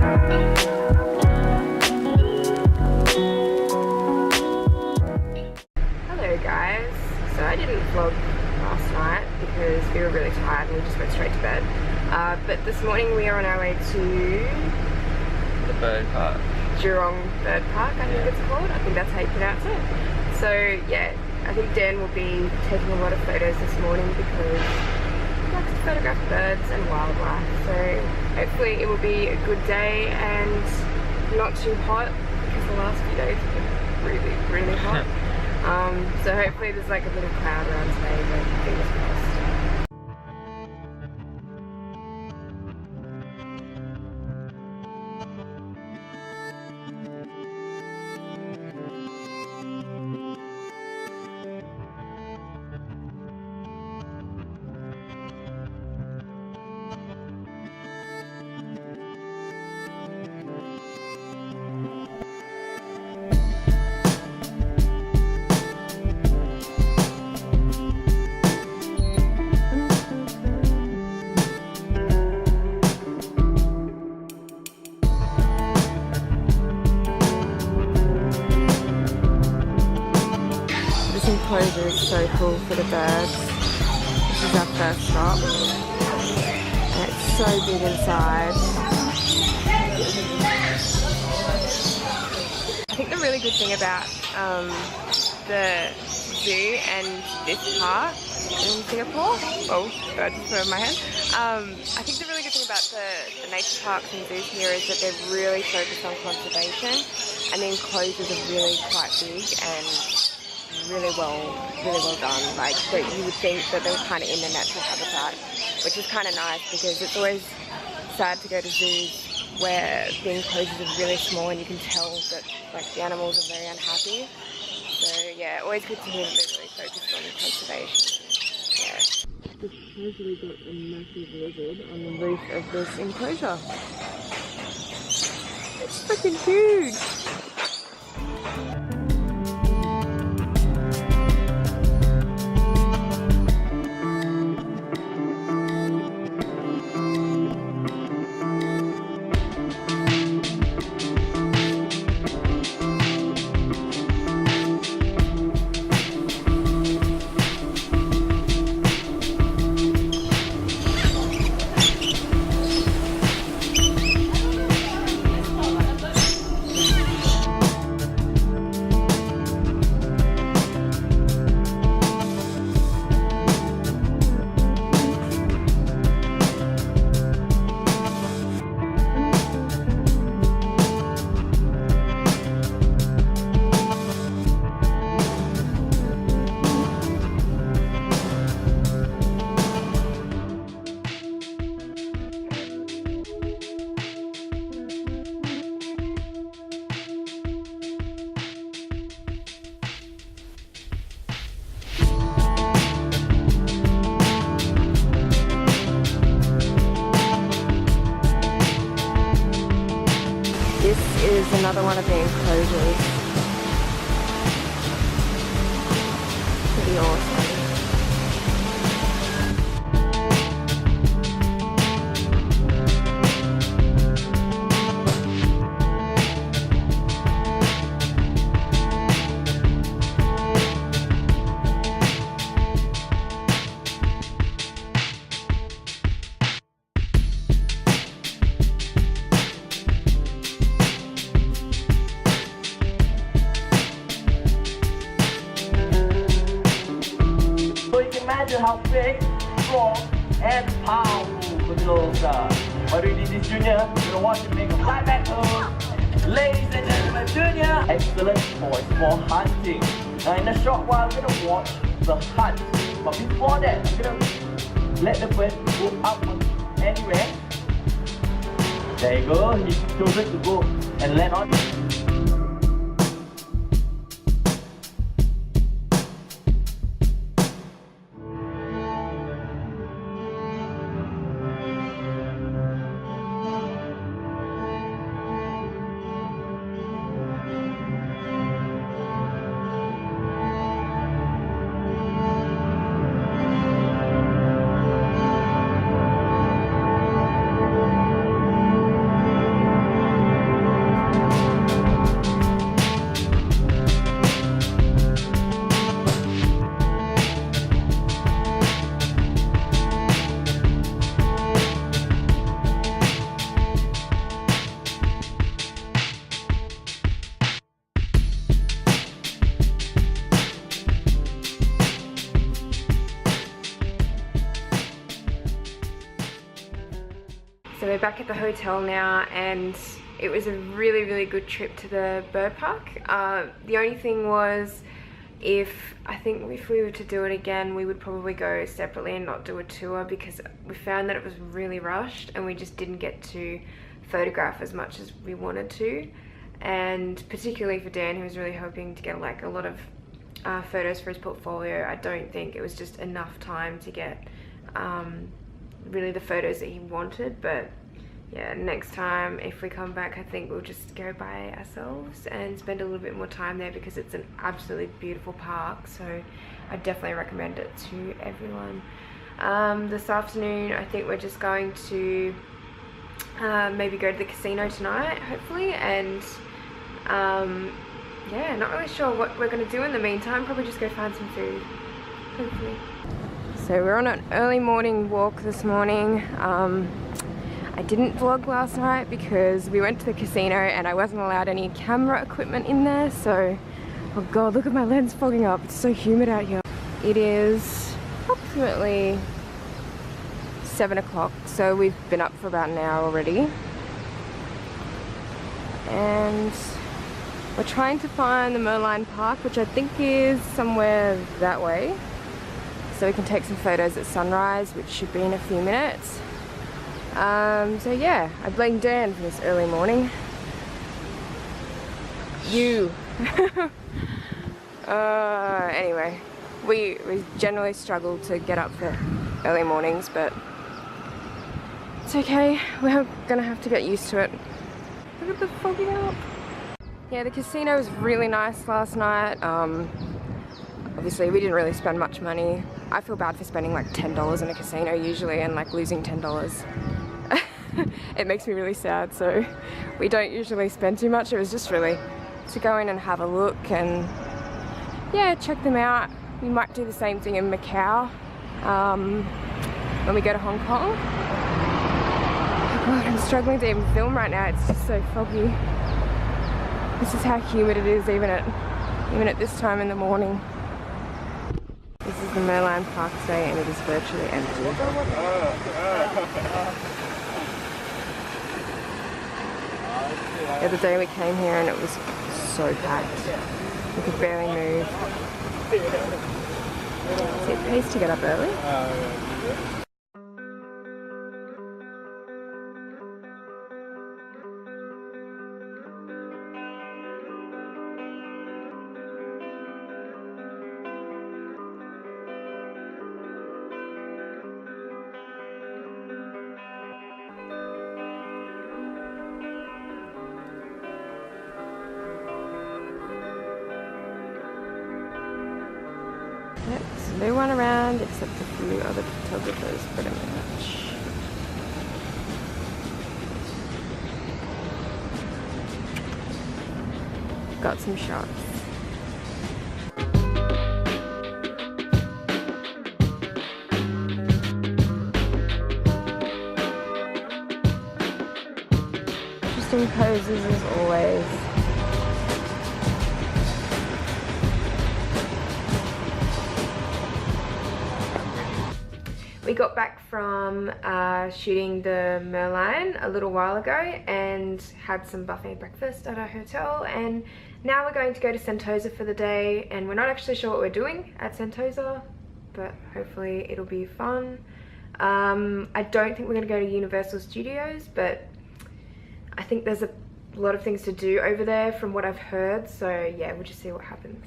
Hello guys, so I didn't vlog last night because we were really tired and we just went straight to bed. But this morning we are on our way to the bird park. Jurong Bird Park, I think it's called. I think that's how you pronounce it. So yeah, I think Dan will be taking a lot of photos this morning because he likes to photograph birds and wildlife. So hopefully it will be a good day and not too hot because the last few days have been really hot. So hopefully there's like a little cloud around today, but fingers crossed. This enclosure is so cool for the birds. This is our first stop. And it's so big inside. I think the really good thing about the zoo and this park in Singapore, oh, bird just flew over my head. I think the really good thing about the nature parks and zoos here is that they're really focused on conservation, and the enclosures are really quite big and really well done. Like, that you would think that they were kind of in their natural habitat, which is kind of nice because it's always sad to go to zoos where the enclosures are really small and you can tell that like the animals are very unhappy. So yeah, always good to hear that they're really focused on conservation. Yeah. We've casually got a massive lizard on the roof of this enclosure. It's freaking huge! This is another one of the enclosures. Pretty awesome. Imagine how big, strong, and powerful the girls are. But we need this Junior, we're gonna watch him make a fly back home. Ladies and gentlemen, Junior, excellent choice for hunting. Now in a short while, we're gonna watch the hunt. But before that, I'm gonna let the bird go up anywhere. There you go, he's chosen to go and land on. back at the hotel now, and it was a really good trip to the bird park. The only thing was, I think if we were to do it again, we would probably go separately and not do a tour, because we found that it was really rushed and we just didn't get to photograph as much as we wanted to. And particularly for Dan, who was really hoping to get like a lot of photos for his portfolio, I don't think it was just enough time to get really the photos that he wanted. But yeah, next time if we come back, I think we'll just go by ourselves and spend a little bit more time there, because it's an absolutely beautiful park. So I definitely recommend it to everyone. This afternoon, I think we're just going to maybe go to the casino tonight, hopefully, and yeah, not really sure what we're going to do in the meantime. Probably just go find some food, hopefully. So we're on an early morning walk this morning. I didn't vlog last night because we went to the casino and I wasn't allowed any camera equipment in there, so oh god, look at my lens fogging up. It's so humid out here. It is approximately 7 o'clock, so we've been up for about an hour already, and we're trying to find the Merlion Park, which I think is somewhere that way, so we can take some photos at sunrise, which should be in a few minutes. So yeah, I blame Dan for this early morning. You. Anyway, we generally struggle to get up for early mornings, but it's okay. We're gonna have to get used to it. Look at the fogging up. Yeah, the casino was really nice last night. Obviously, we didn't really spend much money. I feel bad for spending like $10 in a casino usually and like losing $10. It makes me really sad, so we don't usually spend too much. It was just really to go in and have a look and yeah, check them out. We might do the same thing in Macau when we go to Hong Kong. Oh god, I'm struggling to even film right now. It's just so foggy. This is how humid it is even at this time in the morning. This is the Merlion Park today and it is virtually empty. The other day we came here and it was so packed. We could barely move. See, it pays to get up early. Yep, so no one around except a few other photographers pretty much. Got some shots. Interesting poses as always. We got back from shooting the Merlion a little while ago and had some buffet breakfast at our hotel, and now we're going to go to Sentosa for the day, and we're not actually sure what we're doing at Sentosa, but hopefully it'll be fun. I don't think we're going to go to Universal Studios, but I think there's a lot of things to do over there from what I've heard, so yeah, we'll just see what happens.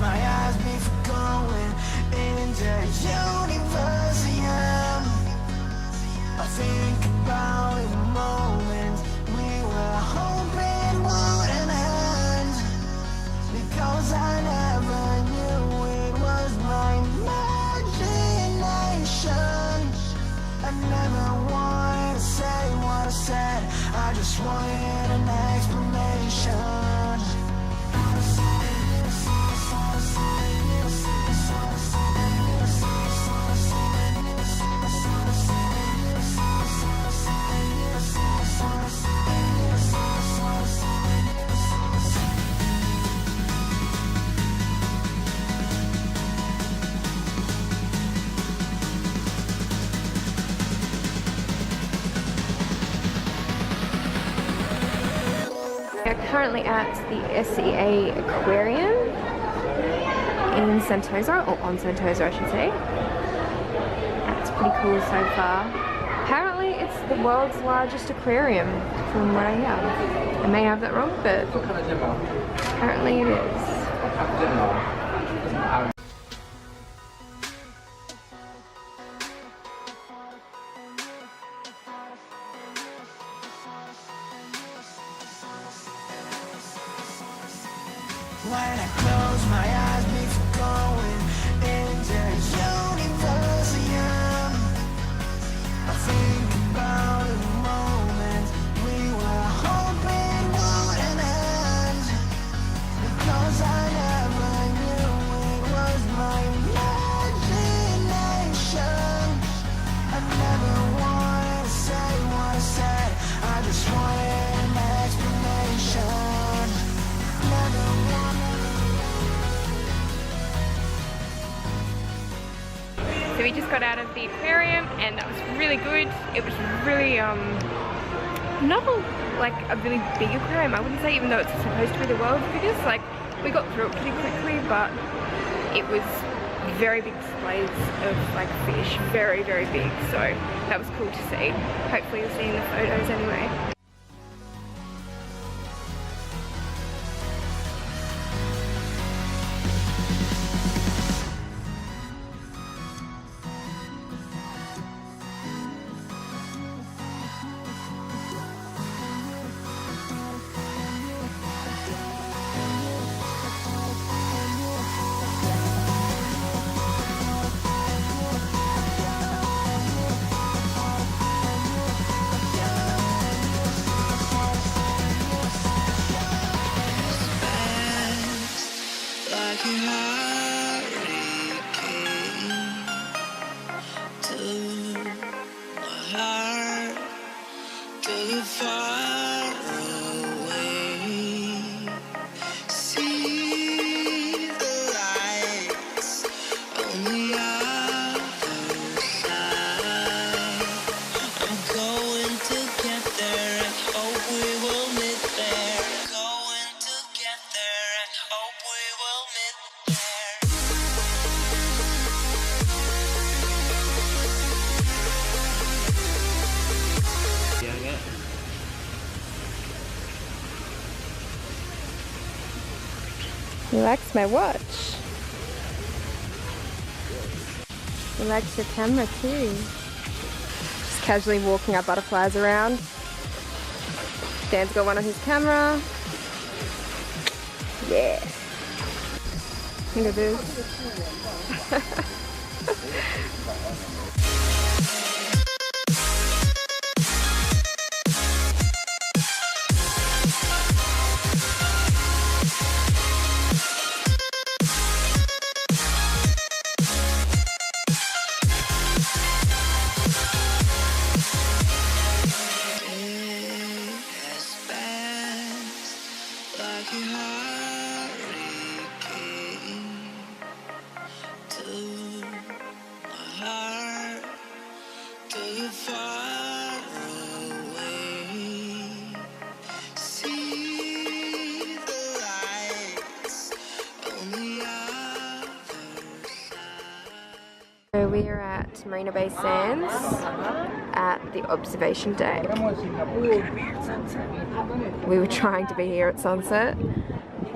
My eyes before going into universe, I think about the moments we were hoping wouldn't end, because I never knew it was my imagination. I never wanted to say what I said, I just wanted We're currently at the SEA Aquarium in Sentosa, or on Sentosa I should say. It's pretty cool so far. Apparently it's the world's largest aquarium from what I hear. I may have that wrong, but apparently it is. When I close my eyes before going into Universum, I think about the moment we were hoping wouldn't end, because I never knew it was my imagination. I never wanted to say what I said, I just wanted an explanation. Never So we just got out of the aquarium and that was really good. It was really, not like a really big aquarium, I wouldn't say, even though it's supposed to be the world's biggest. Like, we got through it pretty quickly, but it was very big displays of like fish, very, very big. So that was cool to see. Hopefully you'll see in the photos anyway. like a hurricane to my heart, to far away. See the lights on the other side. I'm going to get there and hope we will meet there. Going to get there and hope we will meet there. He likes my watch. He likes your camera too. Just casually walking our butterflies around. Dan's got one on his camera. Yeah. Look at this. Like a hurricane to my heart, to far away. See the lights on the other side. So we are at Marina Bay Sands at the observation deck. We were trying to be here at sunset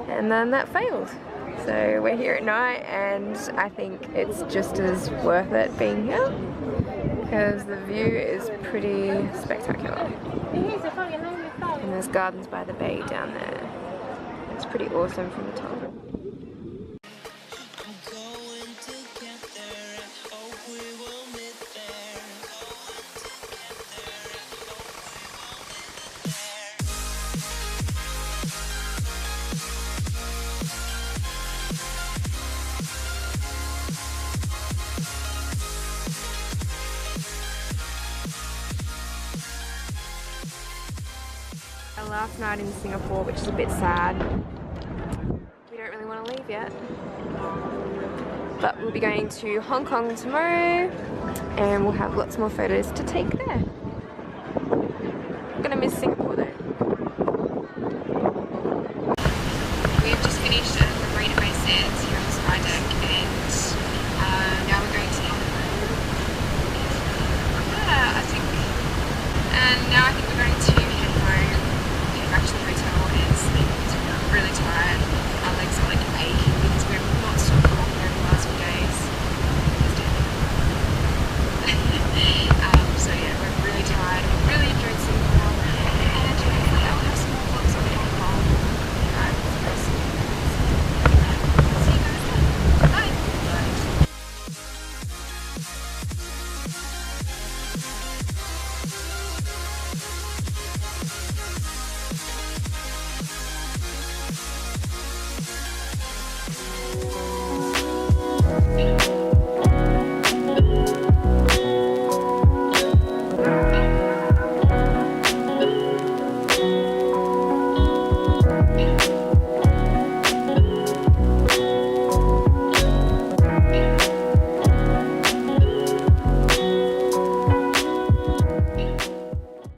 and then that failed. So we're here at night and I think it's just as worth it being here because the view is pretty spectacular. And there's gardens by the bay down there. It's pretty awesome from the top. I'm going to get there and hope we will meet there. Our last night in Singapore, which is a bit sad. We don't really want to leave yet. But we'll be going to Hong Kong tomorrow and we'll have lots more photos to take there. I'm gonna miss Singapore though. finished the Marina Bay Sands here on the Sky Deck.